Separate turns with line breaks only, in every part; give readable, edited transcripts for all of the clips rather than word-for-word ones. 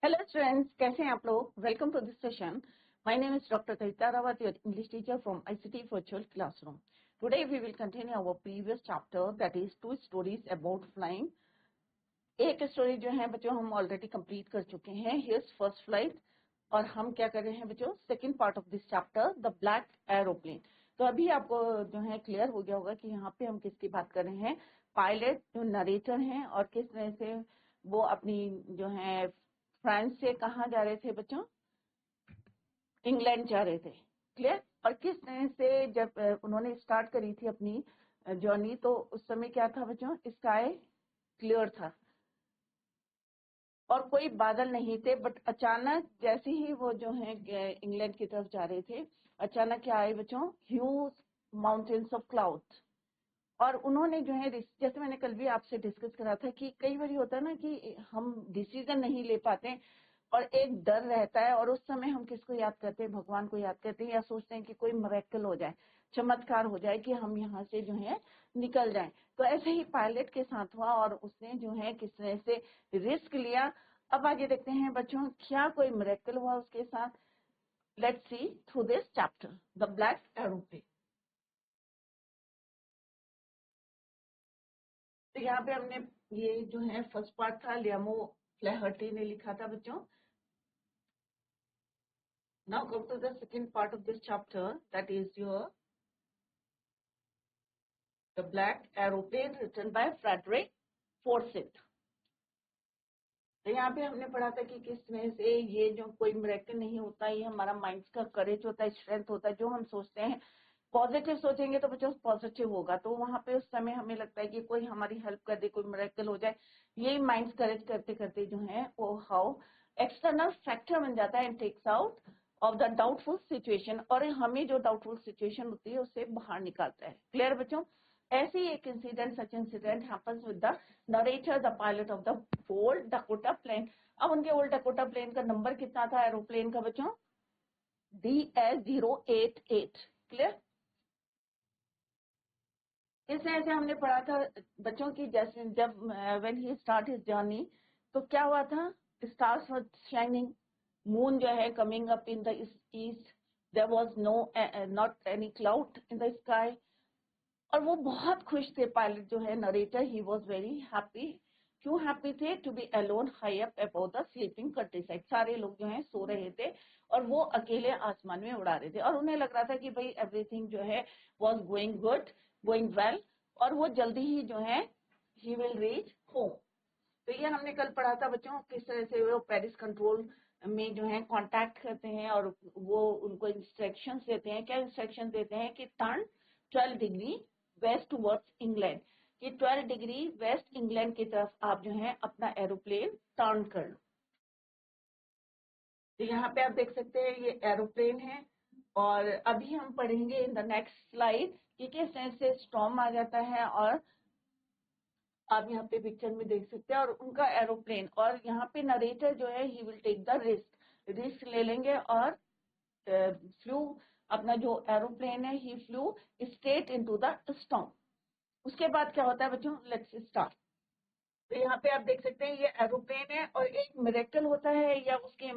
Hello students, कैसे हैं आप लोग? Welcome to this session. My name is Dr. Kavita Rawat, your English teacher from ICT Virtual Classroom. Today we will continue our previous chapter, that is two stories about flying. एक story जो है बच्चों हम already complete कर चुके हैं, Here's first flight, और हम क्या कर रहे हैं बच्चों, second part of this chapter, the black aeroplane. तो अभी आपको जो है क्लियर हो गया होगा कि यहाँ पे हम किसकी बात कर रहे हैं. पायलट जो नरेटर हैं और किस तरह से वो अपनी जो है फ्रांस से कहाँ जा रहे थे बच्चों, इंग्लैंड जा रहे थे. क्लियर. और किस तरह से जब उन्होंने स्टार्ट करी थी अपनी जर्नी, तो उस समय क्या था बच्चों, स्काई क्लियर था और कोई बादल नहीं थे. बट अचानक जैसे ही वो जो है इंग्लैंड की तरफ जा रहे थे, अचानक क्या आए बच्चों, ह्यूज माउंटेन्स ऑफ क्लाउड. और उन्होंने जो है, जैसे मैंने कल भी आपसे डिस्कस करा था कि कई बार होता है ना कि हम डिसीजन नहीं ले पाते और एक डर रहता है, और उस समय हम किसको याद करते हैं, भगवान को याद करते हैं, या सोचते हैं कि कोई मिरेकल हो जाए, चमत्कार हो जाए कि हम यहाँ से जो है निकल जाएं. तो ऐसे ही पायलट के साथ हुआ और उसने जो है किस तरह से रिस्क लिया. अब आगे देखते हैं बच्चों क्या कोई मिरेकल हुआ उसके साथ. Let's see through this chapter, the black aeroplane. तो यहाँ पे हमने ये जो है फर्स्ट पार्ट था, लियामो फ्लैहर्टी ने लिखा था बच्चों. Now come to the second part of this chapter, that is your The Black Aeroplane, written by Frederick Forsyth. तो यहाँ पे हमने पढ़ा था कि किस तरह से ये जो कोई मिरेकल नहीं होता, ये हमारा माइंड का करेज होता है, स्ट्रेंथ होता है. जो हम सोचते हैं पॉजिटिव सोचेंगे तो बच्चों पॉजिटिव होगा. तो वहां पे उस समय हमें लगता है कि कोई हमारी हेल्प कर दे, कोई मिरेकल हो जाए. यही माइंड करेज करते करते जो है वो हाउ एक्सटर्नल फैक्टर बन जाता है and takes out of the doubtful situation, और हमें जो डाउटफुल सिचुएशन होती है उससे बाहर निकालता है. क्लियर बच्चों. ऐसे ही एक incident, such incident happens with the narrator, the pilot of the old Dakota plane. अब उनके ओल्ड डकोटा प्लेन का नंबर कितना था एरोप्लेन का बच्चों, DS-088. क्लियर. इस तरह से हमने पढ़ा था बच्चों की, जैसे जब when he start his journey, तो क्या हुआ था, स्टार्स वर शाइनिंग, मून जो है coming up in the east, there was no not any cloud in the sky. और वो बहुत खुश थे, पायलट जो है narrator, he was very happy. क्यों हैप्पी थे, to be alone high up above the sleeping countryside. सारे लोग जो है सो रहे थे और वो अकेले आसमान में उड़ा रहे थे, और उन्हें लग रहा था कि भाई एवरीथिंग जो है was going good, going well, और वो जल्दी ही जो है ही विल रीच होम. तो ये हमने कल पढ़ा था बच्चों, किस तरह से वो पेरिस कंट्रोल में जो है कांटेक्ट करते हैं और वो उनको इंस्ट्रक्शंस देते हैं. क्या इंस्ट्रक्शन देते हैं कि turn 12 degree waste towards England, कि 12 डिग्री वेस्ट इंग्लैंड की तरफ आप जो है अपना एरोप्लेन टर्न कर लो. तो यहाँ पे आप देख सकते हैं ये एरोप्लेन है, और अभी हम पढ़ेंगे इन द नेक्स्ट स्लाइड कि किस तरह से स्टॉर्म आ जाता है, और आप यहाँ पे पिक्चर में देख सकते हैं, और उनका एरोप्लेन, और यहाँ पे नरेटर जो है he will take the risk ले लेंगे, और फ्लू अपना जो एरोप्लेन है he flew straight into the storm. उसके बाद क्या होता है बच्चों, लेट्स स्टार्ट. तो यहाँ पे आप देख सकते हैं ये एरोप्लेन है, और एक मिरेकल होता है या उसके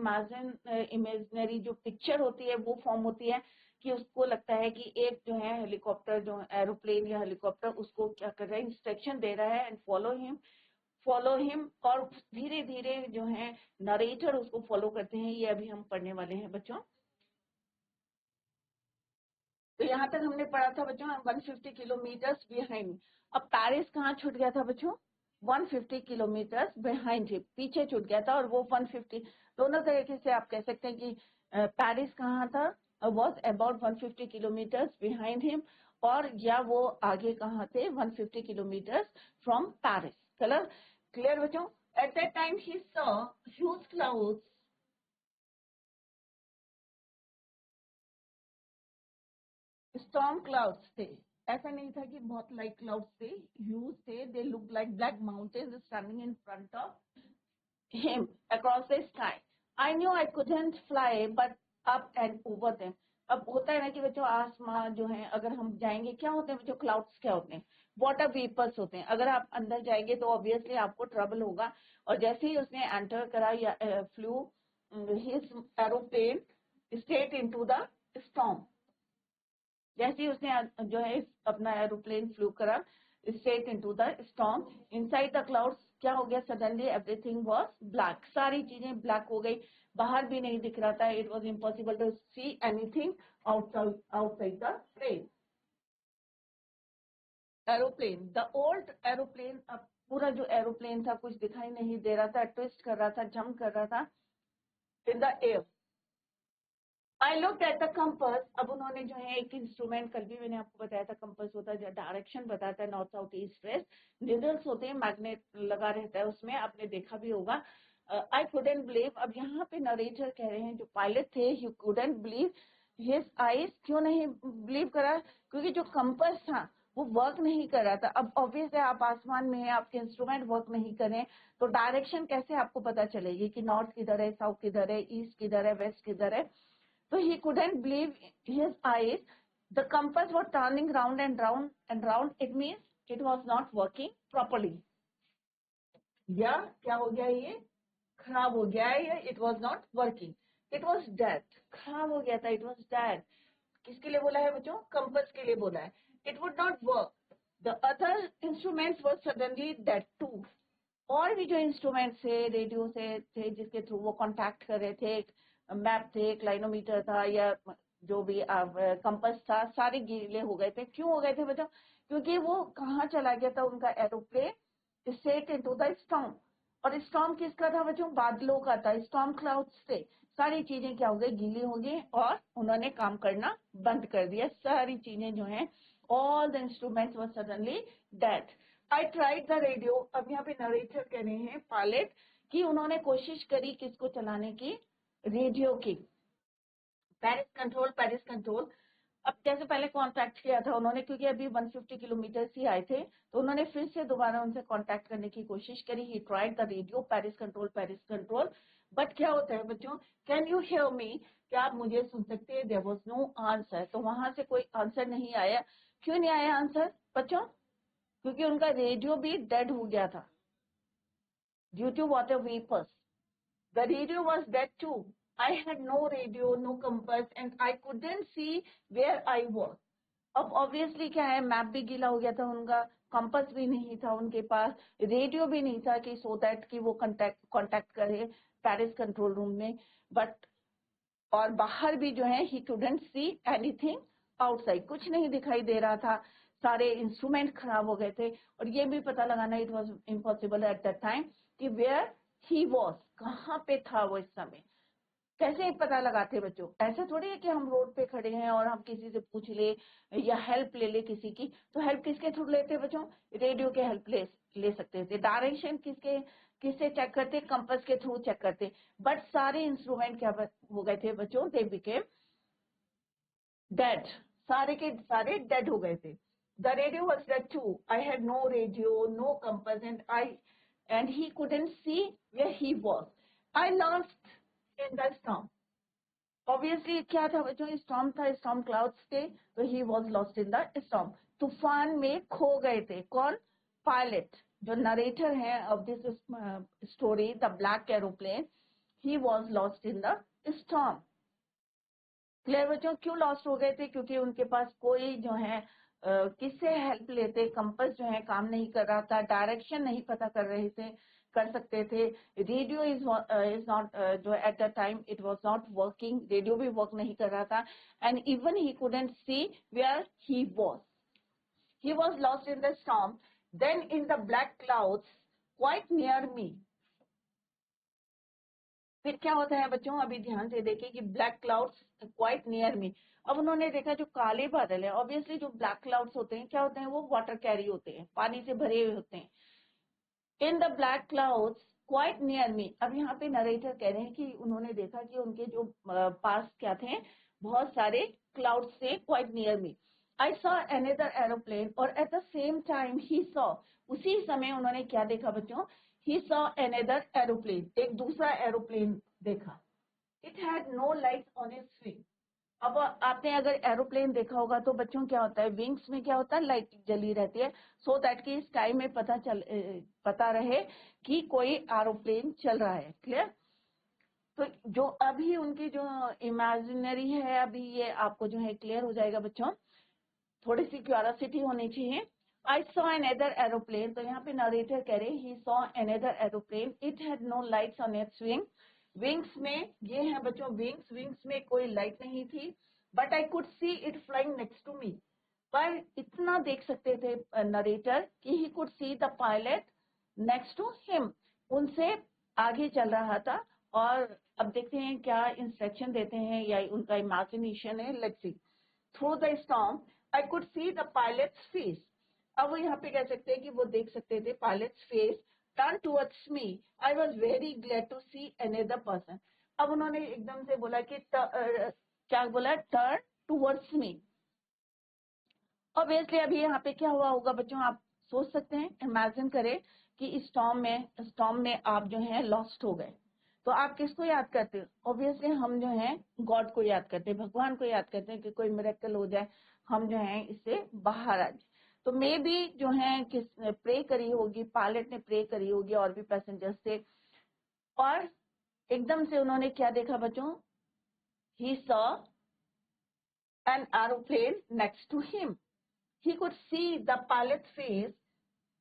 इमेजिनरी जो पिक्चर होती है वो फॉर्म होती है कि उसको लगता है कि एक जो है हेलीकॉप्टर, जो एरोप्लेन या हेलीकॉप्टर, उसको क्या कर रहा है, इंस्ट्रक्शन दे रहा है, एंड फॉलो हिम, और धीरे धीरे जो है नरेटर उसको फॉलो करते हैं. ये अभी हम पढ़ने वाले हैं बच्चों. तो यहाँ तक हमने पढ़ा था बच्चों 150 किलोमीटर बिहाइंड. अब पेरिस कहाँ छूट गया था बच्चों, 150 किलोमीटर बिहाइंड हिम, पीछे छूट गया था, और वो 150, दोनों तरीके से आप कह सकते हैं कि पेरिस कहाँ था, was about 150 kilometre behind him, और या वो आगे कहाँ थे, 150 किलोमीटर फ्रॉम पेरिस. क्लियर बच्चों. At that time he saw huge clouds, storm clouds थे. ऐसा नहीं था कि बहुत लाइट क्लाउड्स थे, ह्यूज थे. They look like black mountains standing in front of him across the sky. I knew I couldn't fly but up and over them. अब होता है ना कि बच्चों आसमान जो है अगर हम जाएंगे, क्या होते हैं बच्चों, क्लाउड्स क्या होते हैं, वाटर वेपर्स होते हैं, अगर आप अंदर जाएंगे तो ऑब्वियसली आपको ट्रबल होगा। और जैसे ही उसने एंटर करा या flu his aeroplane straight into the storm, जैसे ही उसने जो है अपना एरोप्लेन फ्लू करा straight into the storm inside the clouds, क्या हो गया, सडनली एवरीथिंग वाज ब्लैक, सारी चीजें ब्लैक हो गई, बाहर भी नहीं दिख रहा था, it was impossible to see anything outside the plane aeroplane. The old aeroplane, अब पूरा जो एरोप्लेन था कुछ दिखाई नहीं दे रहा था, ट्विस्ट कर रहा था, जंप कर रहा था in the air. I looked at the compass, अब उन्होंने जो है एक इंस्ट्रूमेंट, कल भी मैंने आपको बताया था कंपास होता है जो डायरेक्शन बताता है north south east west, needles होते हैं, मैग्नेट लगा रहता है उसमें, आपने देखा भी होगा। आई कुडंट बिलीव, अब यहाँ पे नरेटर कह रहे हैं जो पायलट थे, he couldn't believe his eyes, क्यों नहीं बिलीव करा, क्योंकि जो कंपास था वो वर्क नहीं कर रहा था। अब ऑब्वियस है आप आसमान में हैं, आपके इंस्ट्रूमेंट वर्क नहीं करें तो डायरेक्शन कैसे आपको पता चलेगी कि नॉर्थ किधर है, साउथ किधर है, ईस्ट किधर है, वेस्ट किधर है। So he couldn't believe his eyes. The compass was turning round and round and round. It means it was not working properly. या क्या हो गया, ये खराब हो गया है, या it was not working. It was dead. खराब हो गया था, it was dead. किसके लिए बोला है बच्चों, कंपास के लिए बोला है। It would not work. The other instruments were suddenly dead too. और भी जो इंस्ट्रूमेंट थे, रेडियो से थे जिसके थ्रू वो कांटेक्ट कर रहे थे, मैप थे, क्लाइनोमीटर था, या जो भी कंपास था, सारे गीले हो गए थे। क्यों हो गए थे बच्चों, क्योंकि वो कहाँ चला गया था उनका aeroplane, straight into the storm. और स्टॉर्म किसका था बच्चों, बादलों का था, स्टॉर्म क्लाउड्स से सारी चीजें क्या हो गई, गीली हो गई, और उन्होंने काम करना बंद कर दिया, सारी चीजें जो है, all the instruments were suddenly dead. I tried the radio, अब यहाँ पे नरेटर कह रहे हैं पायलट कि उन्होंने कोशिश करी किसको चलाने की, रेडियो की, पेरिस कंट्रोल। अब जैसे पहले कांटेक्ट किया था उन्होंने, क्योंकि अभी 150 किलोमीटर ही आए थे, तो उन्होंने फिर से दोबारा उनसे कांटेक्ट करने की कोशिश करी। He tried the radio, Paris control, but क्या होता है बच्चों, कैन यू हियर मी, क्या आप मुझे सुन सकते हैं, देयर वाज नो आंसर, तो वहां से कोई आंसर नहीं आया। क्यों नहीं आया आंसर बच्चों, क्योंकि उनका रेडियो भी डेड हो गया था due to water vapours. The radio was dead too. I had no radio, no compass, and I couldn't see where I was. अब ऑब्वियसली क्या है, मैप भी गीला हो गया था उनका, कंपास भी नहीं था उनके पास, रेडियो भी नहीं था कि सो दैट कि वो कांटेक्ट करे पेरिस कंट्रोल रूम में, बट और बाहर भी जो है ही कुडंट सी एनीथिंग आउटसाइड, कुछ नहीं दिखाई दे रहा था, सारे इंस्ट्रूमेंट खराब हो गए थे। और ये भी पता लगाना it was impossible at that time कि वेयर ही वाज, कहाँ पे था वो इस समय। कैसे पता लगाते बच्चों, ऐसे थोड़ी है कि हम रोड पे खड़े हैं और हम किसी से पूछ ले या हेल्प ले ले किसी की, तो हेल्प किसके थ्रू लेते बच्चों, रेडियो के हेल्प ले सकते थे। डायरेक्शन किससे चेक करते, कंपास के थ्रू चेक करते। बट सारे इंस्ट्रूमेंट क्या हो गए थे बच्चों, दे बिकेम डेड, सारे के सारे डेड हो गए थे। The radio was dead too. I had no radio, no compass, and he couldn't see where he was. I lost in the storm. Obviously क्या था बच्चों, स्टॉर्म था, स्टॉर्म क्लाउड्स थे, तो he was lost in the storm. तूफान में खो गए थे कौन, पायलट, जो नरेटर है of this story, the black aeroplane, he was lost in the storm. Clear बच्चों, क्यों लॉस्ट हो गए थे, क्योंकि उनके पास कोई जो है किससे हेल्प लेते, कंपास जो है काम नहीं कर रहा था, डायरेक्शन नहीं पता कर सकते थे। रेडियो इज नॉट जो at the time it was not working, radio भी वर्क नहीं कर रहा था, and even he couldn't see where he was lost in the storm. Then in the black clouds quite near me, फिर क्या होता है बच्चों, अभी ध्यान से देखिए कि ब्लैक क्लाउड्स क्वाइट नियर मी। अब उन्होंने देखा जो काले बादल है, ऑब्वियसली जो ब्लैक क्लाउड्स होते हैं क्या होते हैं, वो वाटर कैरी होते हैं, पानी से भरे हुए होते हैं। इन the black clouds quite near मी, अब यहाँ पे नरेटर कह रहे हैं कि उन्होंने देखा कि उनके जो पास क्या थे, बहुत सारे क्लाउड्स थे quite near me. I saw another aeroplane, और at the same time he saw, उसी समय उन्होंने क्या देखा बच्चों, ही सॉ अनदर एरोप्लेन, एक दूसरा एरोप्लेन देखा। It had no light on its wing, अब आपने अगर एरोप्लेन देखा होगा तो बच्चों क्या होता है, विंग्स में क्या होता है, लाइट जली रहती है, सो दैट कि स्काई में पता रहे कि कोई एरोप्लेन चल रहा है। क्लियर? तो जो अभी उनकी जो इमेजिनरी है, अभी ये आपको जो है क्लियर हो जाएगा बच्चों, थोड़ी सी क्यूरियोसिटी होनी चाहिए। आई सॉ अनदर एरोप्लेन, तो यहाँ पे नरेटर कह रहे he saw another aeroplane, it had no lights on its wing. Wings में ये है बच्चों विंग्स, विंग्स में कोई लाइट नहीं थी, but I could see it flying next to me. पर इतना देख सकते थे नरेटर कि he could see the pilot next to him, उनसे आगे चल रहा था। और अब देखते हैं क्या इंस्ट्रक्शन देते हैं या उनका इमेजिनेशन है। Let's see. Through the storm I could see the pilots face. अब वो यहाँ पे कह सकते हैं कि वो देख सकते थे pilot's face turn towards me. I was very glad to see another person. अब उन्होंने एकदम से बोला कि क्या बोला, टर्न टूवर्ड्स मी। ऑब्वियसली अभी यहाँ पे क्या हुआ होगा बच्चों, आप सोच सकते हैं, इमेजिन करें कि स्टॉर्म में आप जो है लॉस्ट हो गए, तो आप किसको याद करते हो? ऑब्वियसली हम जो है गॉड को याद करते हैं, भगवान को याद करते हैं कि कोई मिरेकल हो जाए, हम जो है इससे बाहर आ जाए। तो मे बी जो है किसने प्रे करी होगी, पायलट ने प्रे करी होगी और भी पैसेंजर्स थे, और एकदम से उन्होंने क्या देखा बच्चों, he saw an aeroplane next to him. He could see the pilot's face.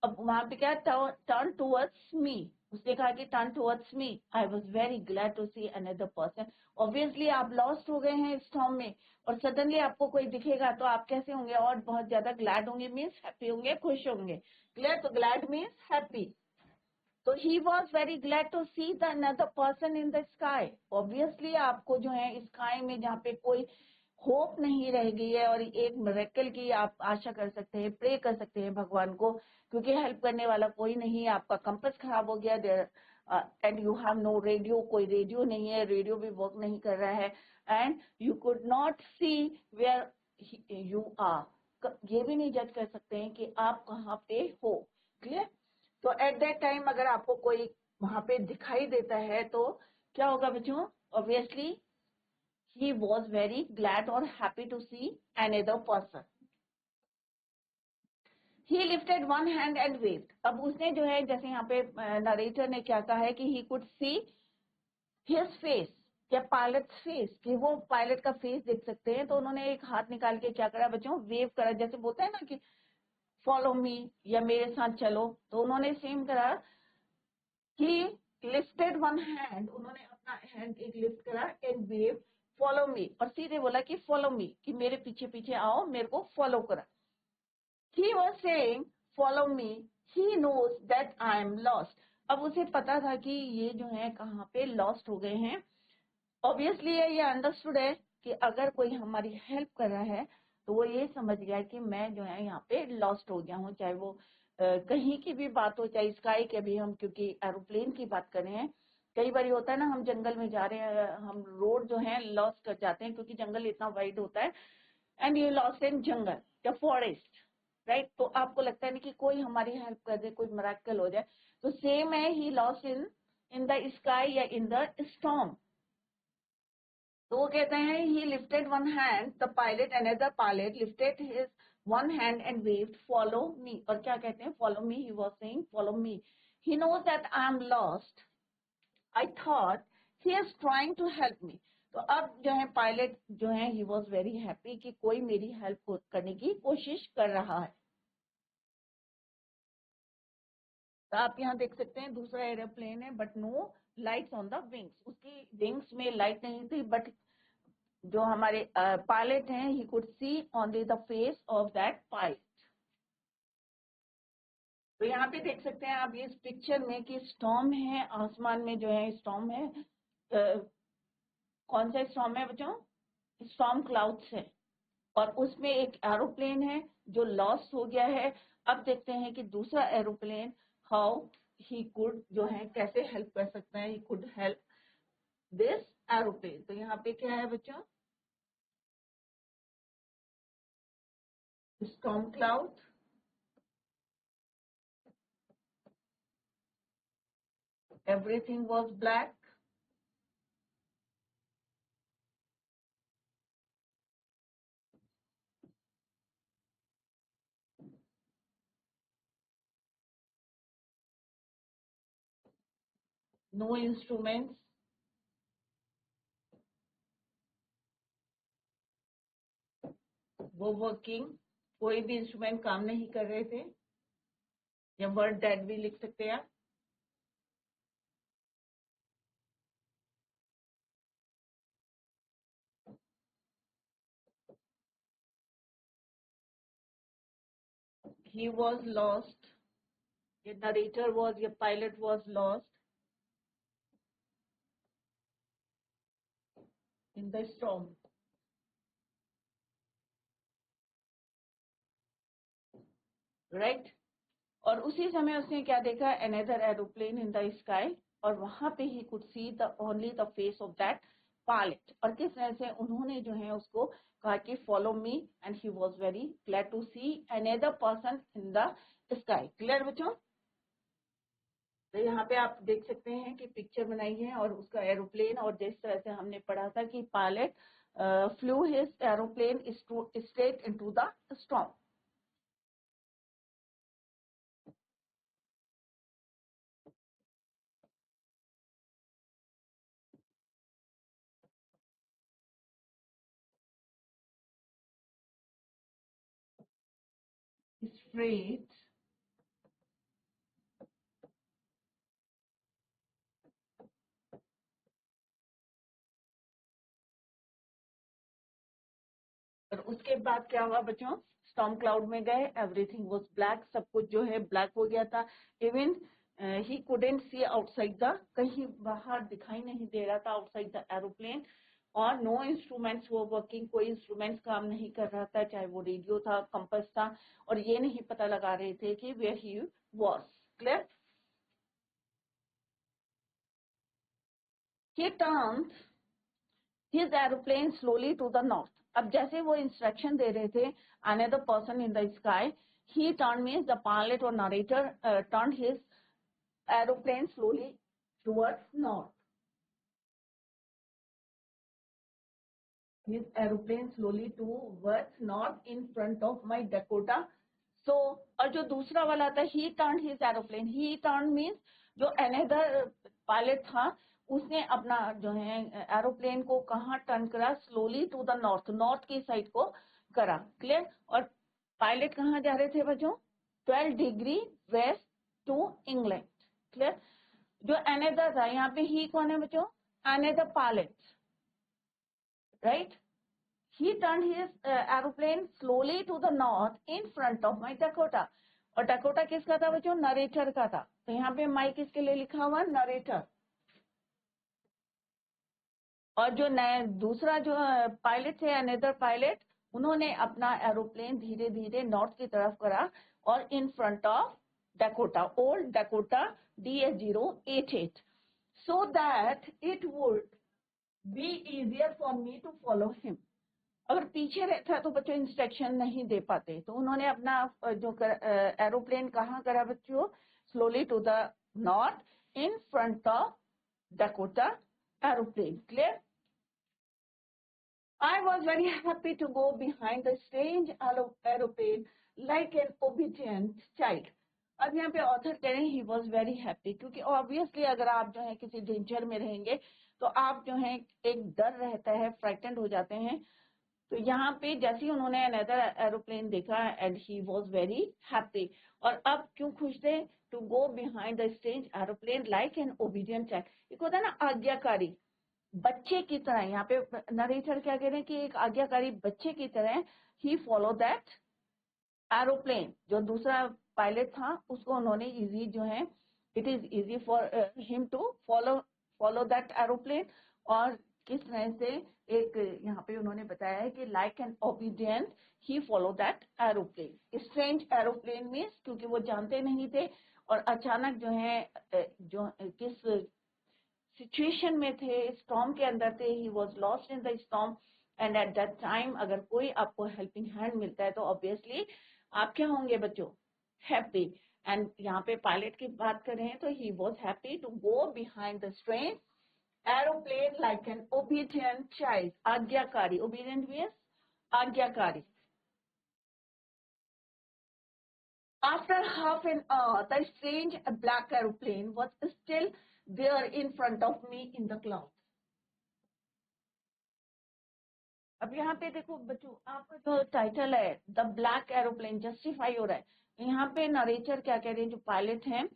अब वहां पे क्या, टर्न टूवर्ड्स मी, उसने कहा कि turn towards me, I was very glad to see another person. Obviously आप लॉस्ट हो गए हैं स्टॉर्म में, और सडनली आपको कोई दिखेगा तो आप कैसे होंगे, और बहुत ज्यादा ग्लैड होंगे, मीन्स हैप्पी होंगे, खुश होंगे। क्लियर? तो ग्लैड मीन्स हैप्पी। तो he was very glad to see the another person in the sky. Obviously आपको जो है स्काई में जहाँ पे कोई होप नहीं रह गई है और एक मिरेकल की आप आशा कर सकते हैं, प्रे कर सकते हैं भगवान को, क्योंकि हेल्प करने वाला कोई नहीं है। आपका कंपास खराब हो गया, and you have no radio, कोई रेडियो नहीं है, रेडियो भी वर्क नहीं कर रहा है, and you could not see where you are, ये भी नहीं जज कर सकते हैं कि आप कहाँ पे हो। क्लियर? तो एट दैट टाइम अगर आपको कोई वहां पे दिखाई देता है तो क्या होगा बच्चों? Obviously he was very glad or happy to see another person. He lifted one hand and waved. अब उसने जो है, जैसे यहाँ पे नरेटर ने क्या कहा है कि he could see his face, या पायलट फेस, कि वो पायलट का फेस देख सकते हैं, तो उन्होंने एक हाथ निकाल के क्या करा बच्चों, वेव करा, जैसे बोलते हैं ना कि फॉलो मी या मेरे साथ चलो, तो उन्होंने सेम करा। he lifted one hand, उन्होंने अपना हैंड एक लिफ्ट करा, एंड वेव फॉलो मी, और सीधे बोला कि फॉलो मी, कि मेरे पीछे पीछे आओ, मेरे को फॉलो करा। he was saying follow me, he knows that I am lost। अब उसे पता था कि ये जो है कहाँ पे लॉस्ट हो गए हैं। ऑब्वियसली ये अंडरस्टूड है कि अगर कोई हमारी हेल्प कर रहा है तो वो ये समझ गया कि मैं जो है यहाँ पे लॉस्ट हो गया हूँ, चाहे वो कहीं की भी बात हो, चाहे स्काई के भी, हम क्योंकि एरोप्लेन की बात कर रहे हैं। कई बार होता है ना, हम जंगल में जा रहे हैं, हम रोड जो है लॉस्ट कर जाते हैं क्योंकि जंगल इतना वाइड होता है, एंड यू लॉस्ट इन जंगल या फॉरेस्ट, राइट? तो आपको लगता है ना कि कोई हमारी हेल्प कर दे, कोई मिरेकल हो जाए। तो सेम है, he lost in the sky या इन द स्टॉर्म। तो वो कहते हैं he lifted one hand, the pilot, another pilot lifted his one hand and waved follow me। और क्या कहते हैं follow me, he was saying follow me, he knows that I am lost, I thought he is trying to help me। तो अब जो है pilot जो है he was very happy कि कोई मेरी हेल्प करने की कोशिश कर रहा है। तो आप यहाँ देख सकते हैं दूसरा एरोप्लेन है, but no lights on the wings, उसकी विंग्स में लाइट नहीं थी, बट जो हमारे पायलट हैं he could see only the face of that pilot. तो यहाँ पे देख सकते हैं आप इस पिक्चर में कि स्टॉर्म है, आसमान में जो है स्टॉर्म है। कौन सा स्टॉर्म है बच्चों? स्टॉर्म क्लाउड्स है, और उसमें एक एरोप्लेन है जो लॉस्ट हो गया है। अब देखते हैं कि दूसरा एरोप्लेन हाउ ही कुड जो है कैसे हेल्प कर सकता है, he could help this aeroplane. तो यहाँ पे क्या है बच्चों? Storm cloud, everything was black, no instruments, वो वर्किंग, कोई भी इंस्ट्रूमेंट काम नहीं कर रहे थे, या वर्ड डेड भी लिख सकते हैं आप। He was lost, your narrator was, your pilot was lost in the storm. Right? और उसी समय उसने क्या देखा, another aeroplane in the sky, और वहां पे he could see the only the face of that pilot, और किस तरह से उन्होंने जो है उसको कहा कि follow me, and he was very glad to see another person in the sky. Clear बच्चों? तो यहाँ पे आप देख सकते हैं कि पिक्चर बनाई है और उसका एरोप्लेन, और जिस तरह से हमने पढ़ा था कि pilot flu his aeroplane straight into the storm. Straight और उसके बाद क्या हुआ बच्चों, स्टॉर्म क्लाउड में गए, एवरीथिंग वाज ब्लैक, सब कुछ जो है ब्लैक हो गया था. Even he couldn't C outside the, कहीं बाहर दिखाई नहीं दे रहा था आउटसाइड द एरोप्लेन, और नो इंस्ट्रूमेंट्स वो वर्किंग, कोई इंस्ट्रूमेंट्स काम नहीं कर रहा था, चाहे वो रेडियो था, कंपास था, और ये नहीं पता लगा रहे थे कि where he was. Clear? He turned his aeroplane slowly to the north. अब जैसे वो इंस्ट्रक्शन दे रहे थे, another person in the sky, he turned means the pilot or narrator turned his aeroplane slowly towards north. His aeroplane slowly towards north in front of my Dakota. So, और जो दूसरा वाला था, he turned his aeroplane. He turned means जो another pilot था, उसने अपना जो है एरोप्लेन को कहाँ टर्न करा, slowly to the north, north की साइड को करा. क्लियर? और पायलट कहाँ जा रहे थे बच्चों? 12 degree west to England. Clear? जो अनदर था, यहाँ पे ही कौन है बच्चों? Another pilot. Right? He turned his aeroplane slowly to the north in front of my Dakota. और Dakota किसका था बच्चों? नरेटर का था. तो यहाँ पे माइक किसके लिए लिखा हुआ? नरेटर. और जो नया दूसरा जो पायलट थे, अनदर पायलट, उन्होंने अपना एरोप्लेन धीरे धीरे नॉर्थ की तरफ करा और इन front of Dakota, old Dakota DS-088, so that it would be easier for me to follow him. अगर पीछे रहता तो बच्चों इंस्ट्रक्शन नहीं दे पाते, तो उन्होंने अपना जो एरोप्लेन कहाँ करा बच्चों? Slowly to the north in front of Dakota aeroplane. Clear? I was very happy to go behind the strange aeroplane like an obedient child. अब यहाँ पे ऑथर कह रहे हैं he was very happy, क्योंकि ऑब्वियसली अगर आप जो है किसी डेंजर में रहेंगे तो आप जो है एक डर रहता है, फ्राइटेंड हो जाते हैं. तो यहाँ पे जैसे ही उन्होंने अनदर एरोप्लेन देखा and he was very happy. और अब क्यों खुश थे? To go behind the strange aeroplane like an obedient child. एक होता है ना आज्ञाकारी बच्चे की तरह. यहाँ पे नरेटर क्या कह रहे हैं कि एक आज्ञाकारी बच्चे की तरह ही फॉलो दैट एरोप्लेन. जो दूसरा पायलट था उसको उन्होंने इजी जो है, it is easy for him to follow that aeroplane. और किस तरह से एक यहाँ पे उन्होंने बताया है कि like an obedient he follow that aeroplane. Strange aeroplane means क्योंकि वो जानते नहीं थे और अचानक जो है जो किस सिचुएशन में थे, स्टॉर्म के अंदर थे, ही was lost in the storm. And at that time अगर कोई आपको हेल्पिंग हैंड मिलता है तो ऑब्वियसली आप क्या होंगे बच्चों? हैप्पी. एंड यहाँ पे पायलट की बात कर रहे हैं तो he was happy to go behind the strange aeroplane like an obedient child. आज्ञाकारी. ओबीडियंट मीन्स आज्ञाकारी. After half an hour, the strange black aeroplane was still there in front of me in the cloud. अब यहाँ पे देखो बच्चों, आपका जो title है द ब्लैक एरोप्लेन जस्टिफाई हो रहा है, यहाँ पे नरेटर क्या कह रहे हैं, जो पायलट हैं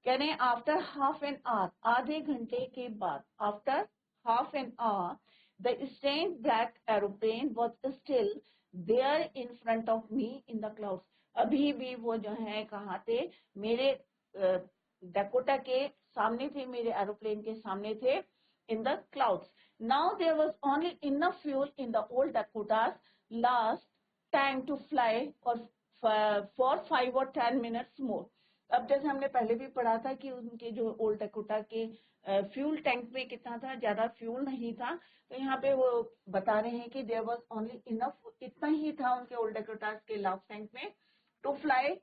कह रहे हैं आफ्टर हाफ एन आवर, आधे घंटे के बाद, after half an hour the strange black aeroplane was still there in front of me in the clouds. अभी भी वो जो है कहाँ थे, मेरे डकोटा के सामने थे, मेरे एरोप्लेन के सामने थे, in the clouds. Now there was only enough fuel in the old Dakota's last tank to fly for 5 or 10 minutes more. अब जैसे हमने पहले भी पढ़ा था कि उनके जो ओल्ड डकोटा के फ्यूल टैंक में कितना था, ज्यादा फ्यूल नहीं था, तो यहाँ पे वो बता रहे हैं कि देयर वाज ओनली इनफ, इतना ही था उनके ओल्ड डकोटा के लास्ट टैंक में टू फ्लाई,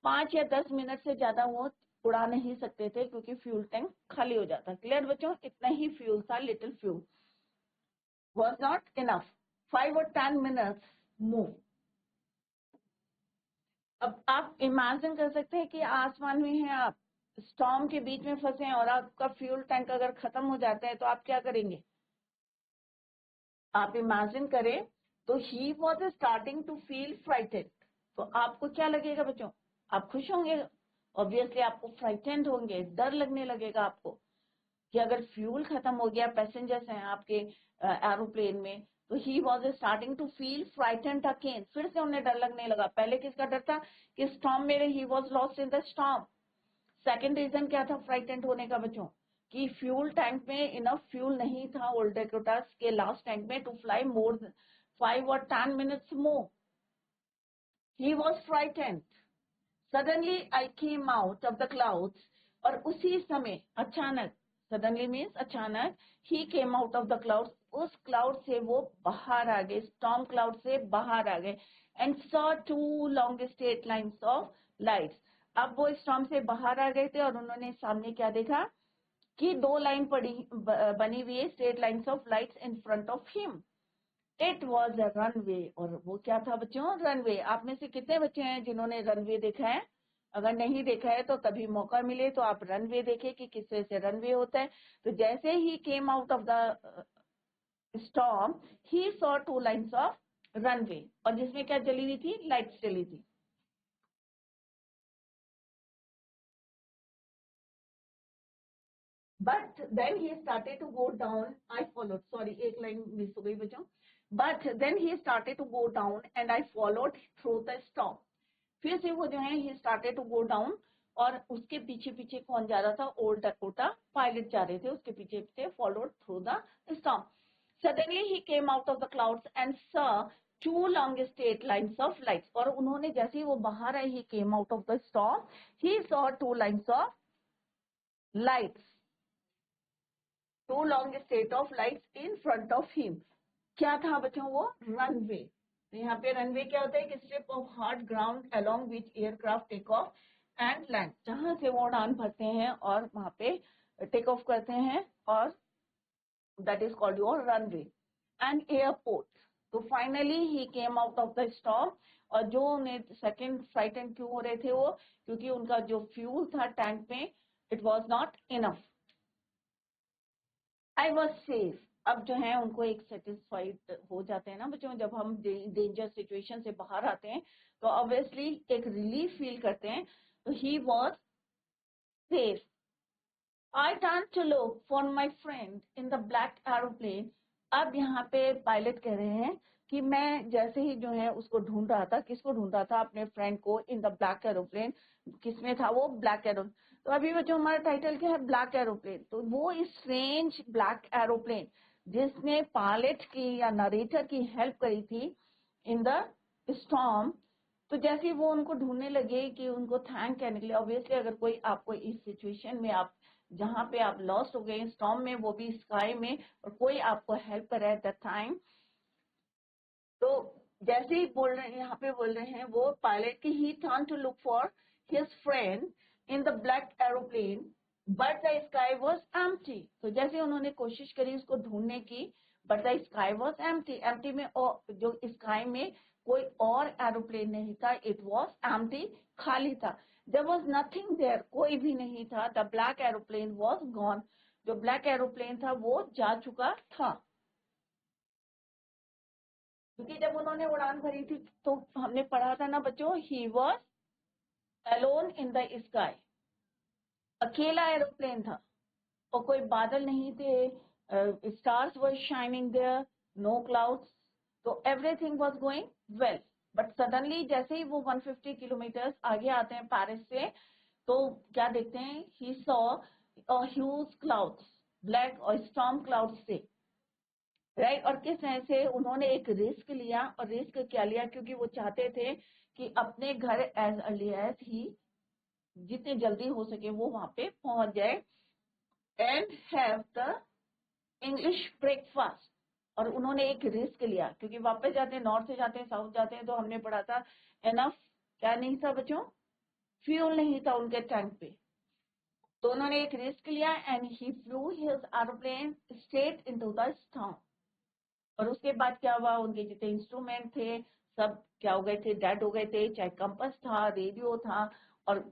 5 या 10 मिनट से ज्यादा वो उड़ा नहीं सकते थे क्योंकि फ्यूल टैंक खाली हो जाता। क्लियर बच्चों, इतना ही फ्यूल था, little fuel was not enough, 5 or 10 minutes more. अब आप इमेजिन कर सकते हैं कि आसमान में हैं आप, स्टॉर्म के बीच में फंसे हैं और आपका फ्यूल टैंक अगर खत्म हो जाता है तो आप क्या करेंगे, आप इमेजिन करें। तो he was starting to feel frightened, तो आपको क्या लगेगा बच्चों, आप खुश होंगे, ऑब्वियसली आपको फ्राइटेंड होंगे, डर लगने लगेगा आपको कि अगर फ्यूल खत्म हो गया, पैसेंजर्स हैं आपके एरोप्लेन में, तो he was starting to feel frightened again, फिर से उन्हें डर लगने लगा। पहले किसका डर था कि स्टॉर्म में he was lost in the storm. Second reason क्या था फ्राइटेंड होने का बच्चों, कि फ्यूल टैंक में इनफ फ्यूल नहीं था ओल्ड डेकोटास के लास्ट टैंक में to fly more 5 or 10 minutes more. He was frightened. Suddenly I came out of the clouds, और उसी समय अचानक, suddenly means अचानक, he came out of the clouds, उस क्लाउड से वो बाहर आ गए, स्टॉर्म क्लाउड से बाहर आ गए, and saw 2 long straight lines of lights. अब वो स्टॉर्म से बाहर आ गए थे और उन्होंने सामने क्या देखा कि 2 लाइन बनी हुई है, straight lines of lights in front of him. It was a runway, और वो क्या था बच्चों, रनवे। आप में से कितने बच्चे हैं जिन्होंने रनवे देखा है? अगर नहीं देखा है तो कभी मौका मिले तो आप रनवे देखें कि किस तरह से रनवे होता है। तो जैसे ही came out of the storm he saw 2 lines of runway, और जिसमें क्या जली हुई थी, लाइट्स जली थी। But then he started to go down. I followed. Sorry, एक लाइन मिस हो गई बच्चों। But then he started to go down and I followed through the storm. फिर से वो जो है he started to go down, और उसके पीछे पीछे कौन जा रहा था, ओल्ड डकोटा पायलट जा रहे थे उसके पीछे पीछे, followed through the storm. Suddenly he came out of the clouds and saw 2 long straight lines of lights. और उन्होंने जैसे ही वो बाहर आए, he came out of the storm, he saw 2 lines of lights, 2 long straight of lights in front of him. क्या था बच्चों वो, रनवे। तो यहाँ पे रनवे क्या होता है कि strip of hard ground along which aircraft take off and land, जहां से वो उड़ान भरते हैं और वहां पे टेक ऑफ करते हैं, और that is called your runway and airport. तो finally he came out of the storm, और जो उन्हें सेकेंड फ्राइटन क्यों हो रहे थे वो, क्योंकि उनका जो फ्यूल था टैंक में, it was not enough. I was safe. अब जो है उनको एक सेटिस्फाइड हो जाते हैं ना बच्चों, जब हम डेंजर सिचुएशन से बाहर आते हैं तो ऑब्वियसली एक रिलीफ फील करते हैं। तो he was safe. I turn to look for my friend in the black aeroplane. अब यहाँ पे पायलट कह रहे हैं कि मैं जैसे ही जो है उसको ढूंढ रहा था, किसको ढूंढ रहा था, अपने फ्रेंड को, इन द ब्लैक एरोप्लेन। किसमें था वो, ब्लैक एरोप्लेन। तो अभी बच्चों हमारा टाइटल क्या है, ब्लैक एरोप्लेन। तो वो स्ट्रेंज ब्लैक एरोप्लेन जिसने पायलट की या नरेटर की हेल्प करी थी इन द स्टॉर्म। तो जैसे वो उनको ढूंढने लगे कि उनको थैंक कहने के लिए, ऑब्वियसली अगर कोई आपको इस सिचुएशन में, आप जहां पे आप लॉस्ट हो गए स्टॉर्म में, वो भी स्काई में, और कोई आपको हेल्प करे एट दैट टाइम, तो जैसे ही बोल रहे हैं, यहाँ पे बोल रहे हैं वो पायलट की, he turn to look for his friend in the black aeroplane but the sky was empty. तो जैसे उन्होंने कोशिश करी उसको ढूंढने की, but the sky was empty. Empty में जो स्काई में कोई और एरोप्लेन नहीं था, इट वॉज एम्प्टी, खाली था। देयर वाज नथिंग देयर, कोई भी नहीं था. The black aeroplane was gone, जो ब्लैक एरोप्लेन था वो जा चुका था. क्योंकि जब उन्होंने उड़ान भरी थी तो हमने पढ़ा था ना बच्चों, he was alone in the sky, अकेला एरोप्लेन था और कोई बादल नहीं थे. Stars were shining there, no clouds, तो everything was going well. But suddenly जैसे ही वो 150 किलोमीटर आगे आते हैं पेरिस से, तो क्या देखते हैं, he saw huge clouds, black और स्टॉर्म क्लाउड्स थे, राइट. और किस तरह से उन्होंने एक रिस्क लिया, और रिस्क क्या लिया, क्योंकि वो चाहते थे कि अपने घर एज अर्ली एज ही, जितने जल्दी हो सके वो वहां पे पहुंच जाए and have the English breakfast. और उन्होंने एक रिस्क लिया, क्योंकि वापस जाते हैं, नॉर्थ से जाते हैं, साउथ जाते हैं, तो हमने पढ़ा था एनफ क्या नहीं था बच्चों, फ्यूल नहीं था उनके टैंक पे. तो उन्होंने एक रिस्क लिया and he flu his aeroplane straight into the storm. और उसके बाद क्या हुआ, उनके जितने इंस्ट्रूमेंट थे सब क्या हो गए थे, डेड हो गए थे. चाहे कंपास था, रेडियो था, और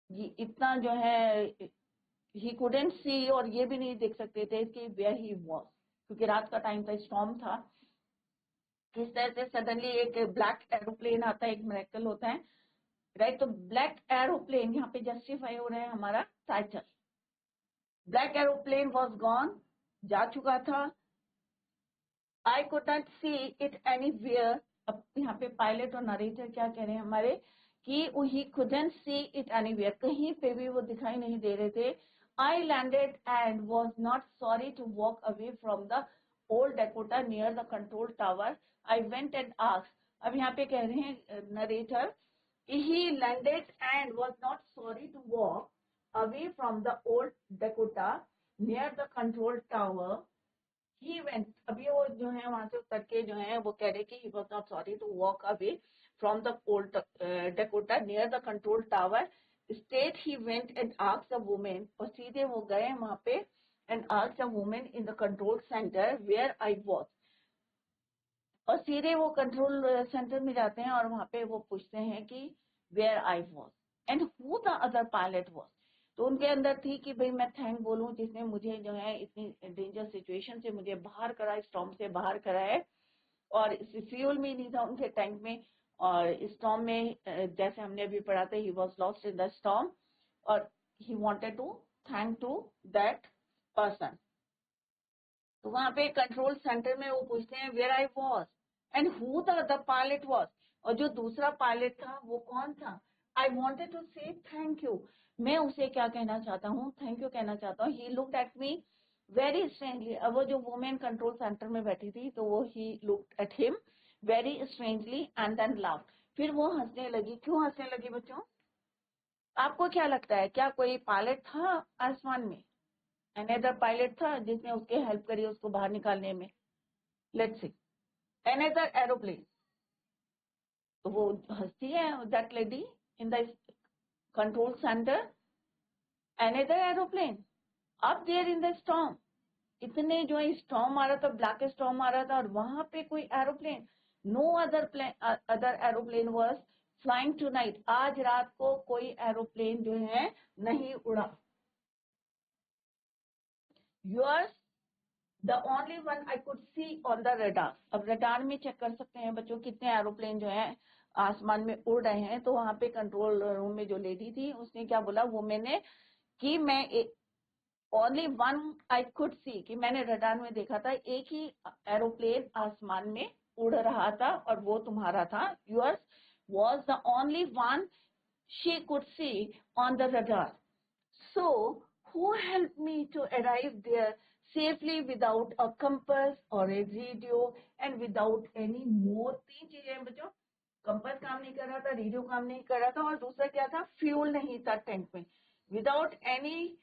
ये इतना जो है ही कुडंट सी, और ये भी नहीं देख सकते थे कि वेयर ही वाज, क्योंकि रात का टाइम था, स्टॉर्म था. किस तरह से सडनली एक ब्लैक एरोप्लेन आता है, एक मिरेकल होता है, राइट. तो ब्लैक एरोप्लेन यहाँ पे जस्टिफाई हो रहा है हमारा title. Black aeroplane was gone, जा चुका था. I could not C it anywhere. अब यहाँ पे पायलट और नरेटर क्या कह रहे हैं हमारे, कि he couldn't see it anywhere, कहीं पे भी वो दिखाई नहीं दे रहे थे. I landed and was not sorry to walk away from the old Dakota near the control tower. I went and asked. अब यहाँ पे कह रहे हैं narrator, he landed and was not sorry to walk away from the old Dakota near the control tower. He went, अभी वो जो है वहां से उतर के जो है वो कह रहे कि he was not sorry to walk away from the old Dakota near the control tower. Straight he went and asked a woman, और सीधे वो गए वहां पे and asked a woman in the control center where I was. और सीधे वो control centre में जाते हैं और वहां पे वो पूछते हैं कि where I was and who the other pilot was. तो उनके अंदर थी कि भाई मैं थैंक बोलूं जिसने मुझे जो है इतनी डेंजर सिचुएशन से मुझे बाहर करा, स्टॉर्म से बाहर करा है. और फ्यूल भी नहीं था उनके टैंक में, और स्टॉर्म में जैसे हमने अभी पढ़ा था, he was lost in the storm, और he wanted to thank to that person. तो वहां पे कंट्रोल सेंटर में वो पूछते हैं where I was and who the pilot was. और जो दूसरा पायलट था वो कौन था. I wanted to say thank you, मैं उसे क्या कहना चाहता हूँ, थैंक यू कहना चाहता हूँ. ही looked at me very strangely. अब वो जो वुमेन कंट्रोल सेंटर में बैठी थी तो वो he looked at him very strangely and then laughed. फिर वो हंसने लगी. क्यों हंसने लगी बच्चों, आपको क्या लगता है, क्या कोई पायलट था आसमान में, अनदर पायलट था जिसने उसके हेल्प करी उसको बाहर निकालने में. Let's see, another aeroplane. तो वो हंसती है that lady in the control centre, another aeroplane up there in the storm. इतने जो है स्टॉर्म आ रहा था, ब्लैक स्टॉर्म आ रहा था, और वहां पे कोई aeroplane, no other plane, other aeroplane was flying tonight. आज रात को कोई एरोप्लेन जो है नहीं उड़ा. Yours the only one I could see on the radar. अब रडार में चेक कर सकते हैं बच्चों कितने एरोप्लेन जो है आसमान में उड़ रहे हैं. तो वहां पे कंट्रोल रूम में जो लेडी थी उसने क्या बोला, वो मैंने कि मैं ओनली वन आई कुड सी, कि मैंने रडार में देखा था एक ही एरोप्लेन आसमान में उड़ रहा था और वो तुम्हारा था. Yours was the only one she could see on the radar. So, who helped me to arrive there safely without a compass or a radio and without any more. तीन चीजें हैं बच्चों, कंपास काम नहीं कर रहा था, रेडियो काम नहीं कर रहा था, और दूसरा क्या था, फ्यूल नहीं था टैंक में. Without any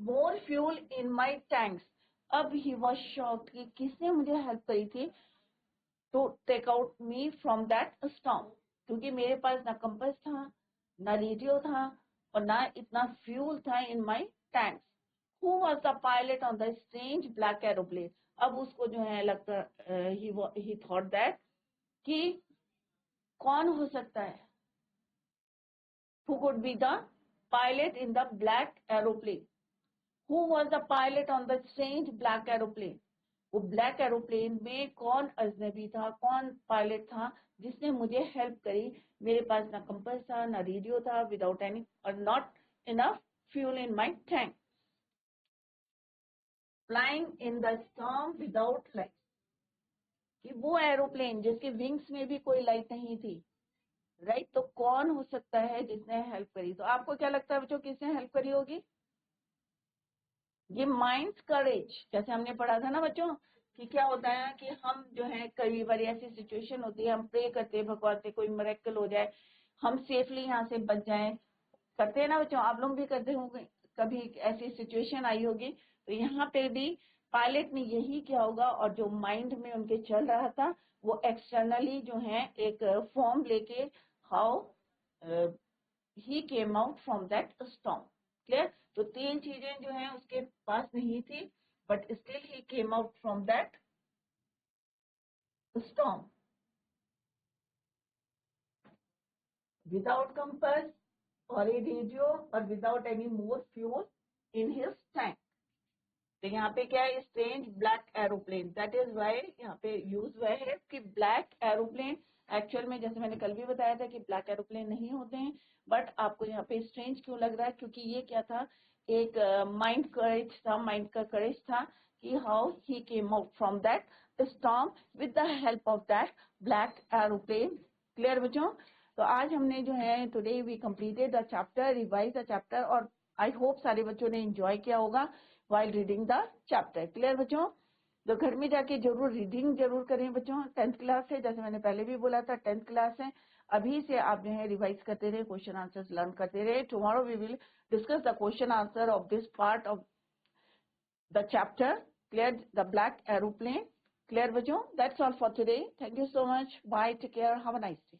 more fuel in my tanks. अब ही वॉज शॉक्ड कि किसने मुझे हेल्प करी थी to take out me from that storm, क्योंकि मेरे पास ना कंपास था, ना रेडियो था, और ना इतना फ्यूल था in my tanks. Who was the pilot on the strange black aeroplane. अब उसको जो है लगता ही थॉट दैट कि कौन हो सकता है, who could be the pilot in the black aeroplane? Who was the pilot on the strange black aeroplane? वो ब्लैक एरोप्लेन में कौन अजनबी था, कौन पायलट था जिसने मुझे हेल्प करी? मेरे पास ना कंपास था, ना रेडियो था, विदाउट एनी और not enough fuel in my tank. Flying in the storm without light. कि वो एरोप्लेन जिसके विंग्स में भी कोई लाइट नहीं थी, राइट? तो कौन हो सकता है जिसने हेल्प करी? तो आपको क्या लगता है बच्चों, किसने हेल्प करी होगी? ये माइंड्स करेज, जैसे हमने पढ़ा था ना बच्चों कि क्या होता है कि हम जो है कई बार ऐसी सिचुएशन होती है, हम प्रे करते हैं भगवान से कोई मिरेकल हो जाए, हम सेफली यहाँ से बच जाएं. करते हैं ना बच्चों, आप लोग भी करते होंगे, कभी ऐसी सिचुएशन आई होगी. तो यहाँ पे भी पायलट ने यही किया होगा, और जो माइंड में उनके चल रहा था वो एक्सटर्नली जो है एक फॉर्म लेके how he came out from that storm. Clear? तो तीन चीजें जो है उसके पास नहीं थी, but still he came out from that storm without compass और a radio और without any more fuel in his tank. तो यहाँ पे क्या है? Strange black aeroplane. That is why यहाँ पे यूज हुआ है कि ब्लैक एरोप्लेन. एक्चुअल में जैसे मैंने कल भी बताया था कि ब्लैक एरोप्लेन नहीं होते हैं, बट आपको यहाँ पे स्ट्रेंज क्यों लग रहा है? क्योंकि ये क्या था? एक माइंड करेज था, माइंड का करेज था कि how he came out from that storm with the help of that black aeroplane. Clear बच्चों? तो आज हमने जो है today we completed the chapter, revise the chapter, और आई होप सारे बच्चों ने एंजॉय किया होगा while reading the chapter. Clear बच्चों? तो घर में जाके जरूर रीडिंग जरूर करें बच्चों. 10th क्लास है, जैसे मैंने पहले भी बोला था 10th क्लास है, अभी से आप जो है रिवाइज करते रहे, क्वेश्चन आंसर्स लर्न करते रहे. Tomorrow we will discuss the question answer of this part of the chapter. Clear? The black aeroplane. Clear बच्चों? That's all for today. Thank you so much. Bye. Take care. Have a nice day.